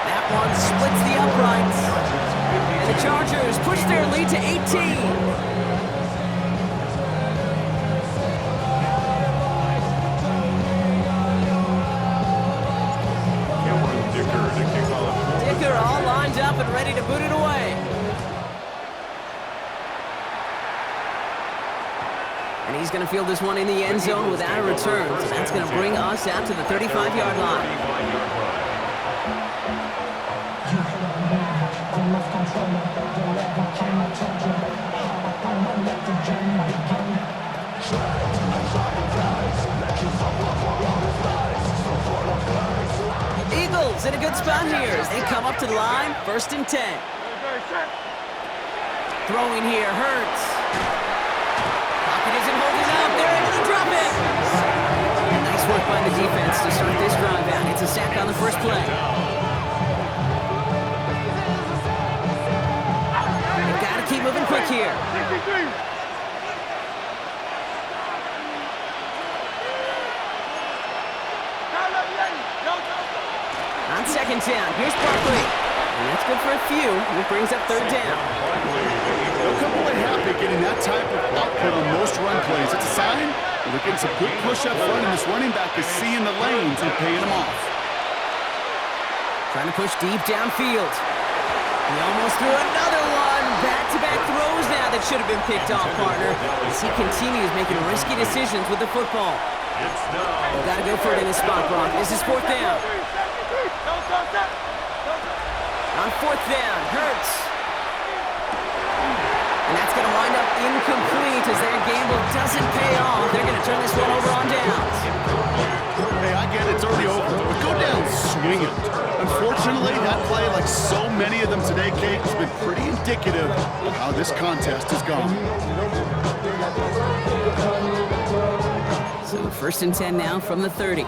Speaker 4: That one splits the uprights. And the Chargers push their lead to 18. Dicker all lined up and ready to boot it away. And he's going to field this one in the end zone without a return. So that's going to bring us out to the 35-yard line.
Speaker 9: lost control. Don't let my camera touch you. I can't let the journey begin.
Speaker 4: Eagles in a good spot here as they come up to the line, 1st and 10. Throwing here, Hurts. Pocket isn't holding up, they're able to drop it. And nice work by the defense to start this drive out. It's a sack on the first play. They've got to keep moving quick here. On 2nd down, here's Barkley. And that's good for a few. It brings up 3rd down.
Speaker 7: They'll come away happy getting that type of output on most run plays. It's a sign that they're getting some good push up front, and this running back is seeing the lanes and paying them off.
Speaker 4: Trying to push deep downfield. He almost threw another one. Back-to-back throws now that should have been picked off, partner, as he continues making risky decisions with the football. We've got to go for it in this spot, Brock. This is 4th down. On 4th down, Hurts. And that's going to wind up incomplete as their gamble doesn't pay off. They're going to turn this one over on downs.
Speaker 7: Hey, I get it, it's already over, but go down swinging. Unfortunately, that play, like so many of them today, Kate, has been pretty indicative of how this contest has gone.
Speaker 4: So 1st and 10 now from the 30.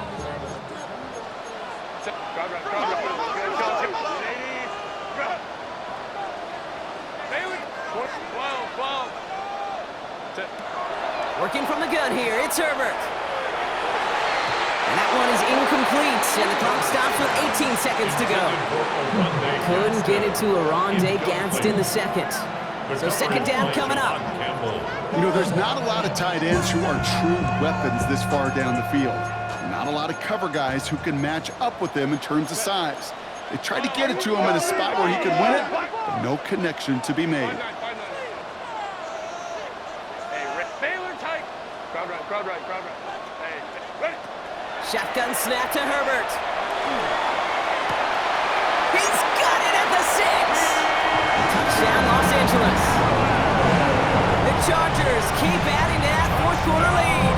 Speaker 4: Working from the gun here, it's Herbert. And that one is incomplete, and the clock stops with 18 seconds to go. Couldn't get it to Arondé Gadsden the second. So 2nd down coming up.
Speaker 7: You know, there's not a lot of tight ends who are true weapons this far down the field. Not a lot of cover guys who can match up with them in terms of size. They tried to get it to him in a spot where he could win it, but no connection to be made.
Speaker 4: Shotgun snap to Herbert. He's got it at the 6. Touchdown, Los Angeles. The Chargers keep adding to that 4th quarter lead.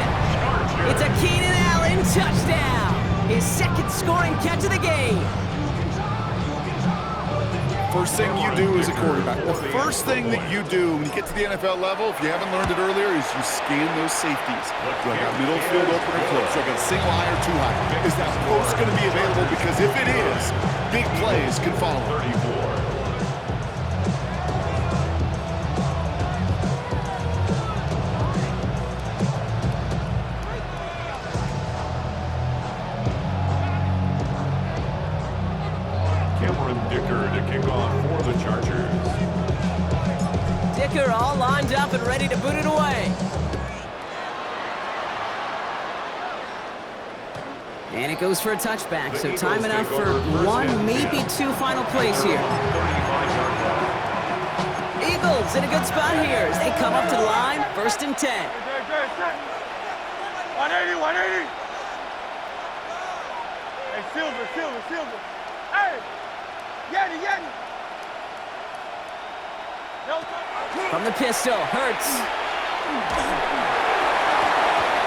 Speaker 4: It's a Keenan Allen touchdown. His 2nd scoring catch of the game.
Speaker 7: First thing you do as a quarterback, the first thing that you do when you get to the NFL level, if you haven't learned it earlier, is you scan those safeties. Do I got middle field open or close? Do I got a single high or too high? Is that post going to be available? Because if it is, big plays can follow.
Speaker 5: 34.
Speaker 4: Dicker all lined up and ready to boot it away. And it goes for a touchback, so time enough for 1, maybe 2 final plays here. Eagles in a good spot here as they come up to the line, 1st and 10.
Speaker 8: 180, 180. Hey, Silver. Hey, Yeti.
Speaker 4: From the pistol, Hurts.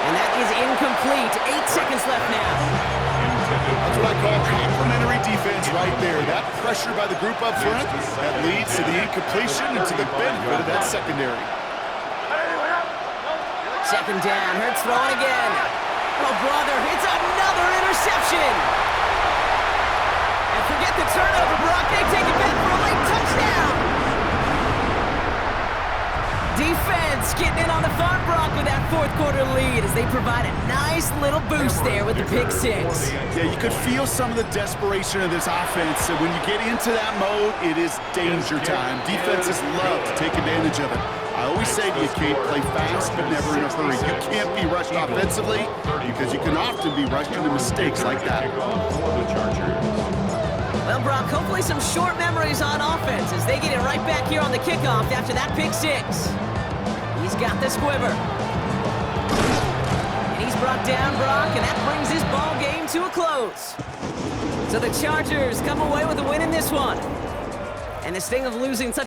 Speaker 4: And that is incomplete. 8 seconds left now.
Speaker 7: That's what I call complimentary defense right there. That pressure by the group up front, that leads to the incompletion and to the benefit of that secondary.
Speaker 4: 2nd down, Hurts throwing again. Oh, brother, it's another interception. And forget the turnover, Brock. They take it back for a late touchdown. Defense getting in on the fun, Brock, with that 4th quarter lead as they provide a nice little boost there with the pick 6.
Speaker 7: Yeah, you could feel some of the desperation of this offense. And when you get into that mode, it is danger time. Defenses love to take advantage of it. I always say to you, Kate, play fast but never in a hurry. You can't be rushed offensively because you can often be rushed into mistakes like that.
Speaker 4: Well, Brock, hopefully some short memories on offense as they get it right back here on the kickoff after that pick 6. He's got the squiver. And he's brought down, Brock, and that brings this ball game to a close. So the Chargers come away with a win in this one. And the sting of losing such